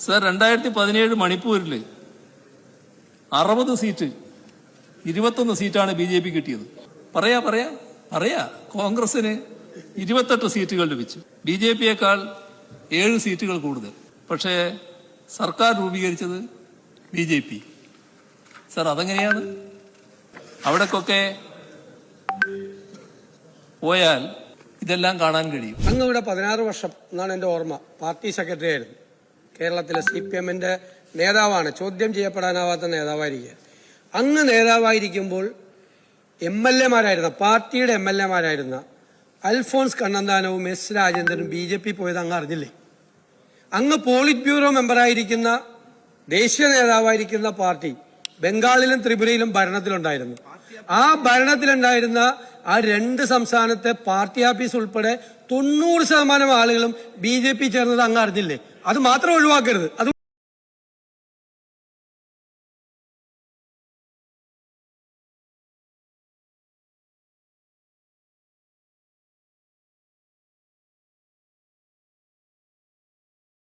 Sir 2017 മണിപ്പൂരിൽ 60 seat 21 സീറ്റാണ് BJP കിട്ടിയത്. പറയാ കോൺഗ്രസിന് 28 സീറ്റുകൾ ലഭിച്ചു. BJPയേക്കാൾ 7 സീറ്റുകൾ കൂടുതൽ. പക്ഷേ സർക്കാർ രൂപീകരിച്ചത് BJP. സർ അതെങ്ങനെയാണ്? അവിടേക്കൊക്കെ പോയാൽ ഇതെല്ലാം കാണാൻ കഴിയും. അങ്ങ് ഇവിടെ 16 വർഷം എന്നാണ് എൻ്റെ ഓർമ്മ പാർട്ടി സെക്രട്ടറി ആയിരുന്നു. കേരളത്തിലെ CPMന്റെ നേതാവാണ്, ചോദ്യം ചെയ്യപ്പെടാനാവാത്ത നേതാവായിരിക്കുക. അങ്ങ് നേതാവായിരിക്കുമ്പോൾ MLA മാരായിരുന്ന പാർട്ടിയുടെ MLA മാരായിരുന്ന അൽഫോൺസ് കണ്ണന്താനവും S രാജേന്ദ്രനും BJP പോയത് അങ്ങ് അറിഞ്ഞില്ലേ? അങ്ങ് പോളിറ്റ് ബ്യൂറോ മെമ്പറായിരിക്കുന്ന ദേശീയ നേതാവായിരിക്കുന്ന പാർട്ടി ബംഗാളിലും ത്രിപുരയിലും ഭരണത്തിലുണ്ടായിരുന്നു. ആ ഭരണത്തിലുണ്ടായിരുന്ന ആ 2 സംസ്ഥാനത്തെ പാർട്ടി ഓഫീസ് ഉൾപ്പെടെ 90% ആളുകളും BJP ചേർന്നത് അങ്ങ് അറിഞ്ഞില്ലേ? അത് മാത്രം ഒഴിവാക്കരുത്. അത്